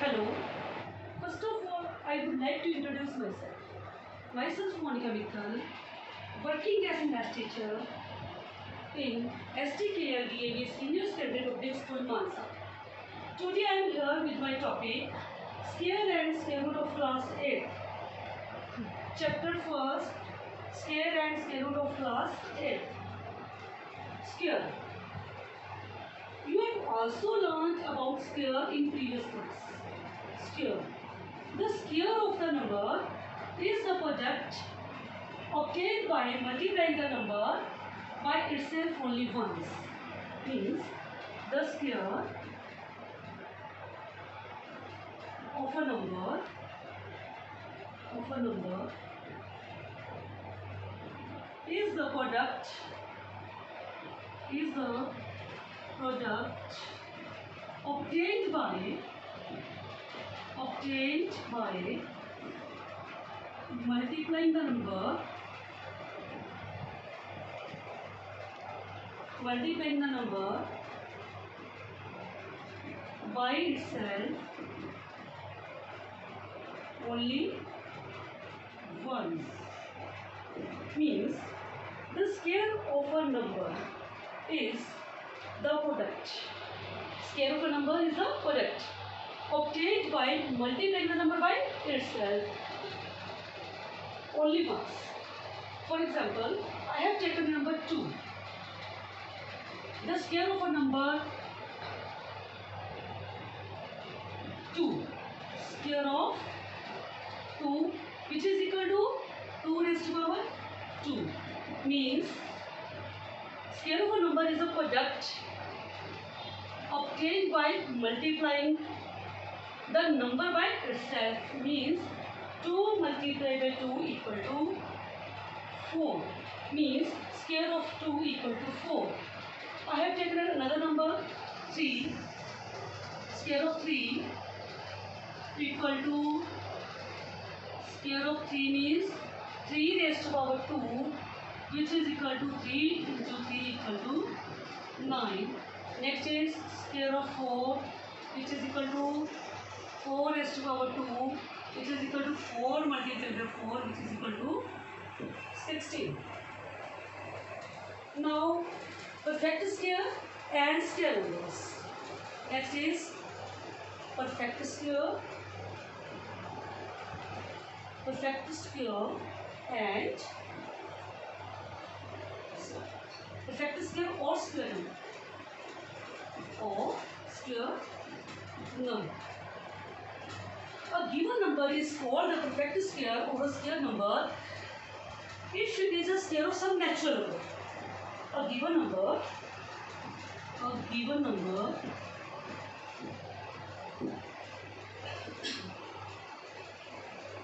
Hello. First of all, I would like to introduce myself. Myself Monika Mittal, working as a math teacher in STKLDAV Senior Secondary Public School, Mansa. Today I am here with my topic, Square and Square Root of Class 8. Chapter 1, Square and Square Root of Class 8. Square. You have also learned about square in previous class. Square. The square of the number is the product obtained by multiplying the number by itself only once. Means the square of a number is the product obtained by multiplying the number by itself only once. Means the square of a number is the product. Square of a number is the product obtained by multiplying the number by itself only once. For example, I have taken number 2. The square of a number 2, square of 2, which is equal to 2 raised to power 2, means square of a number is a product obtained by multiplying the number by itself, means 2 multiplied by 2 equal to 4, means square of 2 equal to 4. I have taken another number 3, square of 3 equal to square of 3 means 3 raised to power 2, which is equal to 3 into 3 equal to 9. Next is square of 4, which is equal to 4 raised to power 2, which is equal to 4 multiplied by 4, which is equal to 16. Now, perfect square and square numbers. Next is perfect square and perfect square or square number. A given number is called the perfect square or a square number if it is a square of some natural number. A given number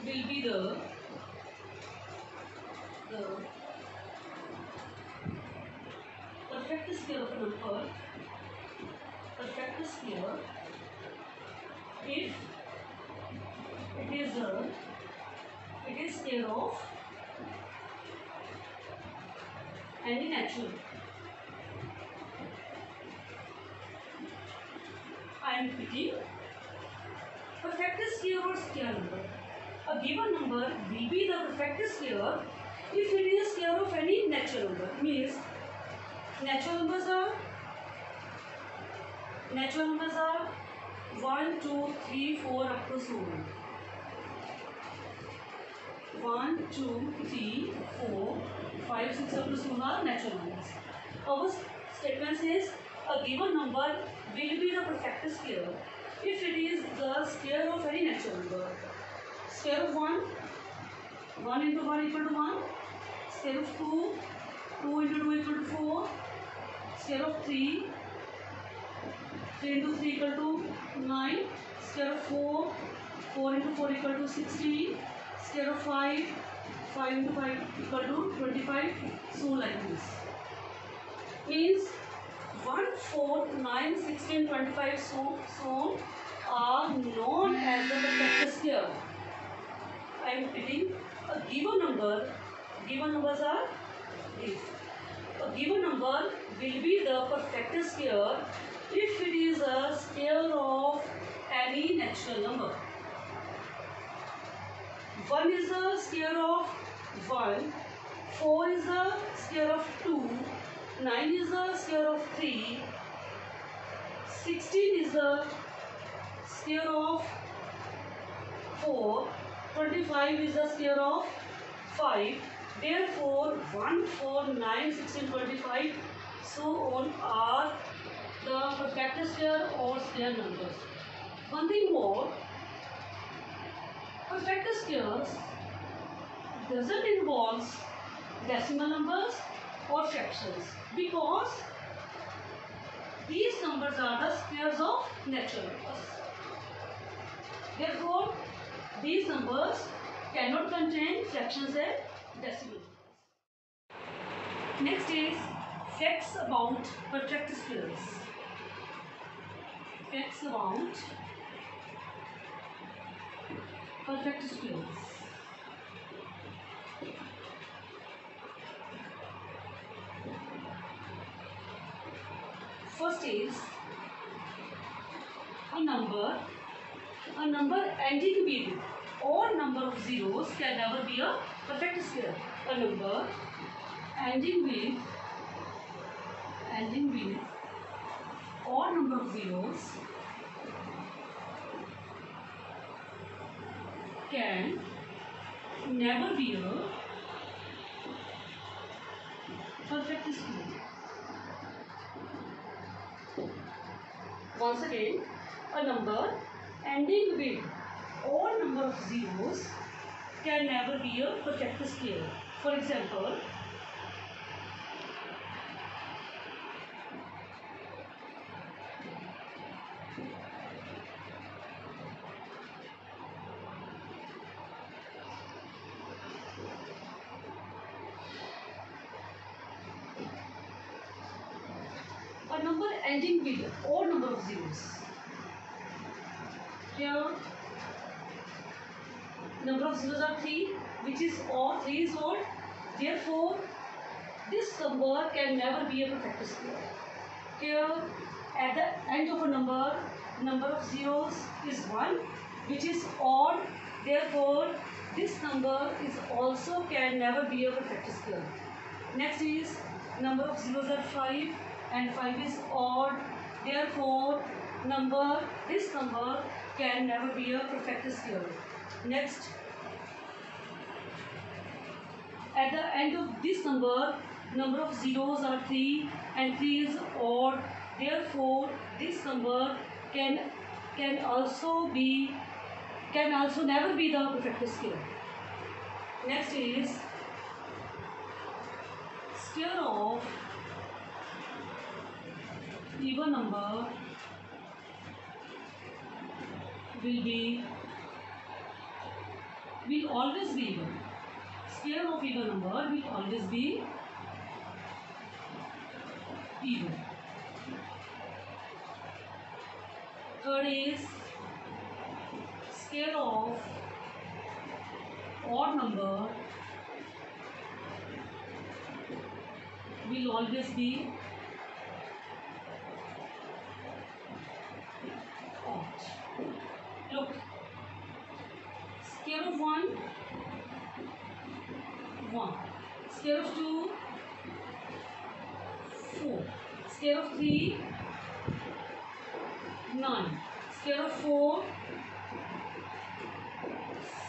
will be the perfect square of a number if it is square of any natural. I am repeating. Perfect square or square number. A given number will be the perfect square if it is a square of any natural number. Means natural numbers are 1, 2, 3, 4 up to so on. 1, 2, 3, 4, 5, 6 up to so on are natural numbers. Our statement says a given number will be the perfect square if it is the square of any natural number. Square of 1, 1 into 1 equal to 1. Square of 2, 2 into 2 equal to 4. Square of 3, 3 into 3 equal to 9. Square of 4, 4 into 4 equal to 16. Square of 5, 5 into 5 equal to 25. So like this. Means 1, 4, 9, 16, 25, so are known as the perfect square. I am repeating. A given numbers are this. A given number will be the perfect square if it is a square of any natural number. 1 is the square of 1, 4 is the square of 2, 9 is the square of 3, 16 is the square of 4, 25 is the square of 5. Therefore, 1, 4, 9, 16, 25, so on are the perfect square or square numbers. One thing more, perfect squares doesn't involve decimal numbers or fractions because these numbers are the squares of natural numbers. Therefore, these numbers cannot contain fractions and decimals. Next is facts about perfect squares. Facts about perfect squares. First is a number ending with odd number of zeros can never be a perfect square. A number ending with odd number of zeros can never be a perfect square. Once again, a number ending with odd number of zeros can never be a perfect square. For example, a number ending with odd number of zeros. Here, number of zeros are 3, which is odd. 3 is odd. Therefore, this number can never be a perfect square. Here, at the end of a number of zeros is 1, which is odd. Therefore, this number is also can never be a perfect square. Next is number of zeros are 5 and 5 is odd. Therefore, this number can never be a perfect square. Next, at the end of this number of zeros are 3 and 3 is odd. Therefore, this number can also never be the perfect square. Next is square of even number will always be even. Square of even number will always be even. Third is square of odd number will always be odd. Look, square of 1, 1. Square of 2, 4. Square of 3, 9. Square of 4,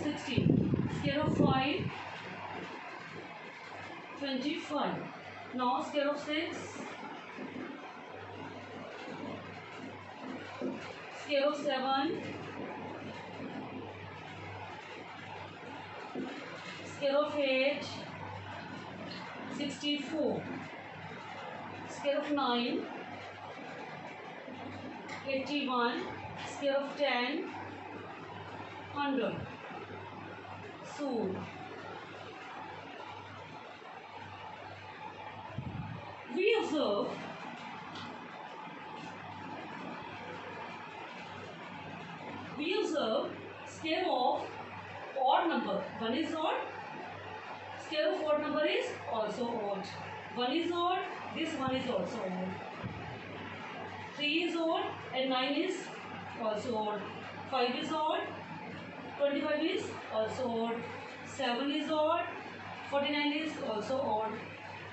16. Square of 5, 25. Now square of 6, square of 7, square of 8, 64. Square of 9, 81. Square of 10, 100. So, we observe square of odd number. 1 is odd. Square of odd number is also odd. 1 is odd. This one is also odd. 3 is odd and 9 is also odd. 5 is odd. 25 is also odd. 7 is odd. 49 is also odd.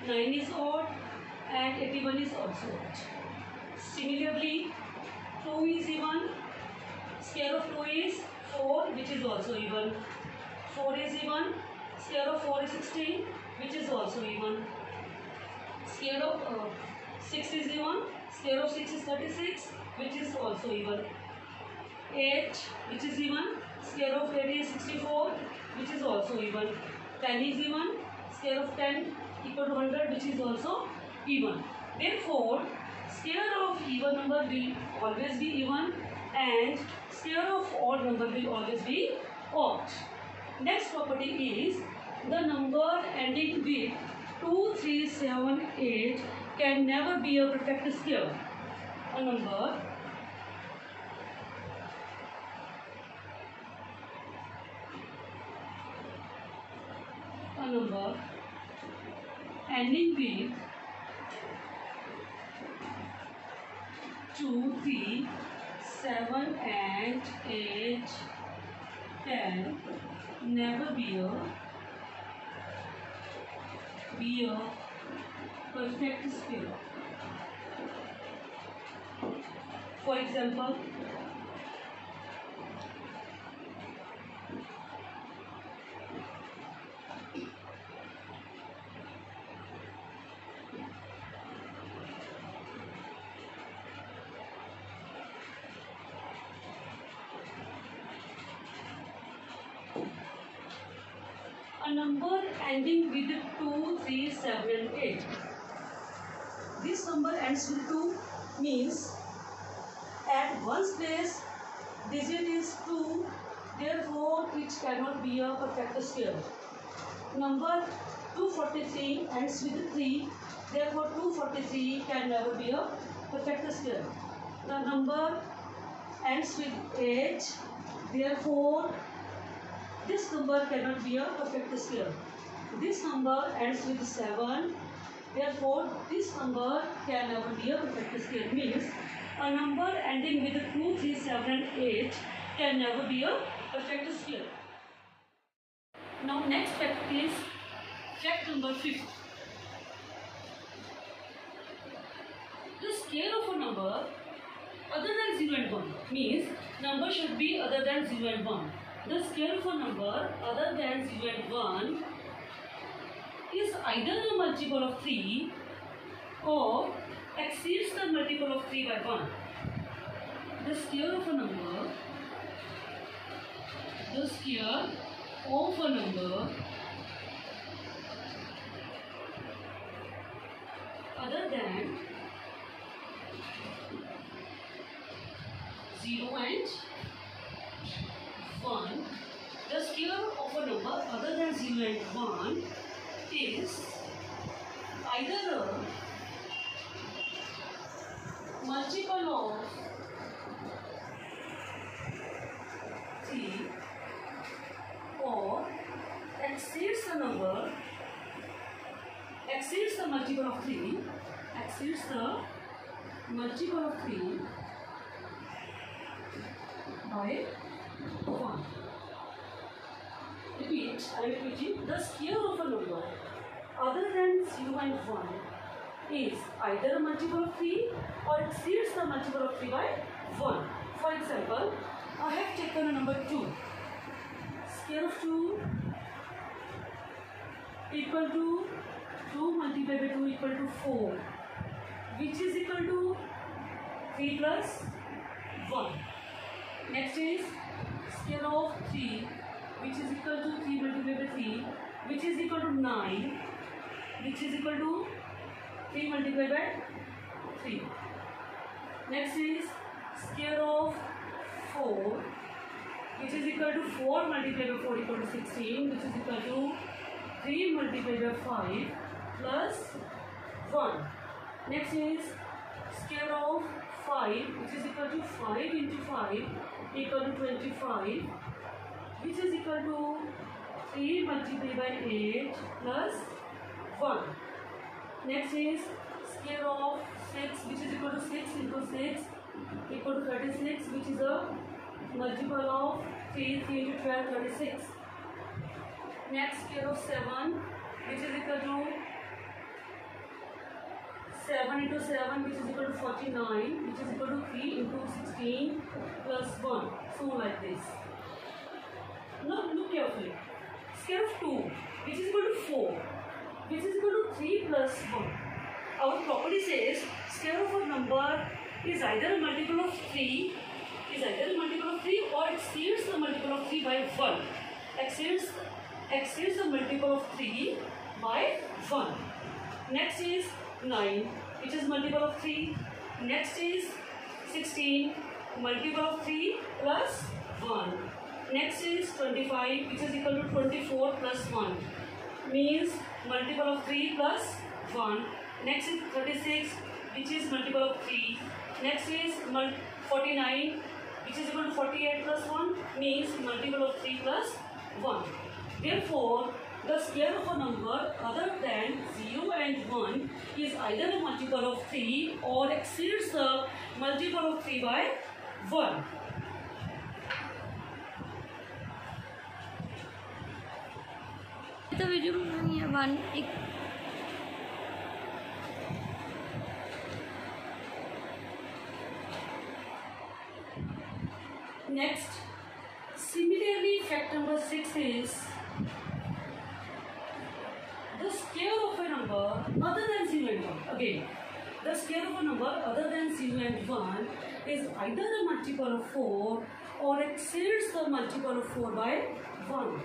9 is odd. And 81 is also odd. Similarly, 2 is even. Square of 2 is 4, which is also even. 4 is even. Square of 4 is 16, which is also even. Square of 6 is even. Square of 6 is 36, which is also even. 8, which is even. Square of 8 is 64, which is also even. 10 is even. Square of 10 equal to 100, which is also even. Therefore, square of even number will always be even and square of odd number will always be odd. Next property is the number ending with 2, 3, 7, 8 can never be a perfect square. A number ending with 2, 3, 7 and 8 can never be a perfect square. For example, a number ending with 2, 3, 7 and 8. This number ends with 2 means at one's place digit is 2, therefore it cannot be a perfect square. Number 243 ends with 3, therefore 243 can never be a perfect square. The number ends with 8, therefore this number cannot be a perfect square. This number ends with 7, therefore this number can never be a perfect square. Means a number ending with 2, 3, 7 and 8 can never be a perfect square. Now next fact is fact number 5. The square of a number other than 0 and 1 means number should be other than 0 and 1. The square of a number other than 0 and 1 is either a multiple of 3 or exceeds the multiple of 3 by 1. The square of a number other than 0 and 1. The square of a number other than 0 and 1 is either a multiple of 3 or exceeds the multiple of 3 by 1. I repeat, the square of a number other than 0 and 1 is either a multiple of 3 or exceeds the multiple of 3 by 1. For example, I have taken a number 2. Square of 2 equal to 2 multiplied by 2 equal to 4, which is equal to 3 plus 1. Next is square of 3, which is equal to 3 multiplied by 3, which is equal to 9, which is equal to 3 multiplied by 3. Next is square of 4, which is equal to 4 multiplied by 4 equal to 16, which is equal to 3 multiplied by 5 plus 1. Next is square of 5, which is equal to 5 into 5 equal to 25, which is equal to 3 multiplied by 8 plus 1. Next is square of 6, which is equal to 6 into 6 equal to 36, which is a multiple of 3 into 12, 36. Next, square of 7, which is equal to 7 into 7, which is equal to 49, which is equal to 3 into 16 plus 1. So like this. Now look carefully. Square of 2, which is equal to 4, which is equal to 3 plus 1. Our property says square of a number is either a multiple of 3, or exceeds the multiple of 3 by 1. Exceeds the multiple of 3 by 1. Next is 9, which is multiple of 3. Next is 16, multiple of 3 plus 1. Next is 25, which is equal to 24 plus 1. Means multiple of 3 plus 1. Next is 36, which is multiple of 3. Next is 49, which is equal to 48 plus 1. Means multiple of 3 plus 1. Therefore, the square of a number other than 0 and 1 is either a multiple of 3 or exceeds the multiple of 3 by 1. The video one. Next, similarly, fact number 6 is the square of a number other than 0 and 1. Again, the square of a number other than 0 and 1 is either a multiple of 4 or exceeds the multiple of 4 by 1.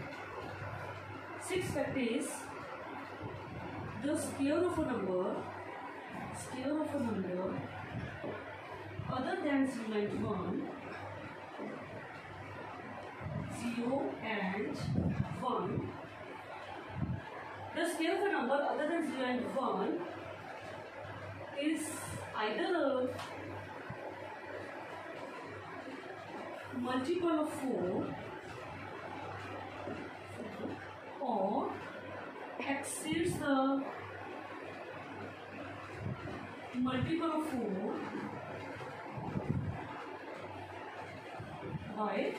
Sixth fact is the square of a number other than 0 and 1, 0 and 1. The square of a number other than 0 and 1 is either a multiple of 4 or exceeds the multiple of 4 by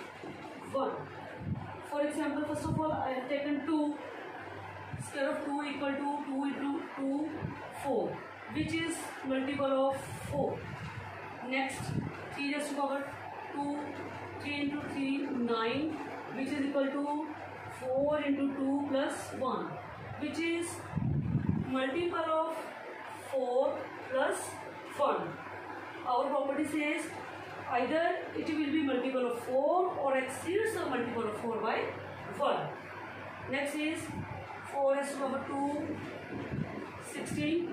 1. For example, first of all, I have taken 2. Square of 2 equal to 2 into 2, 4, which is multiple of 4. Next, 3 raised to power 2, 3 into 3, 9, which is equal to 4 into 2 plus 1, which is multiple of 4 plus 1. Our property says either it will be multiple of 4 or exceeds the multiple of 4 by 1. Next is 4 raised to power 2, 16,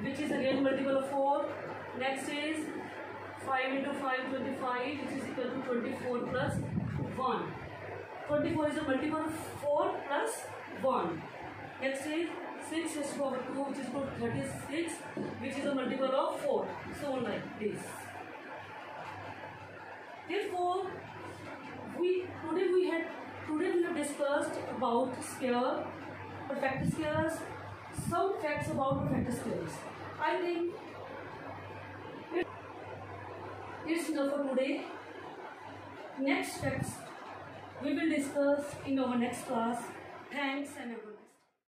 which is again multiple of 4. Next is 5 into 5, 25, which is equal to 24 plus 1. 24 is a multiple of 4 plus 1. Next is 6 raised to power 2, which is equal to 36, which is a multiple of 4. So on like this. Therefore, today we have discussed about square, perfect squares, some facts about perfect squares. I think it's enough for today. Next facts we will discuss in our next class. Thanks and everyone.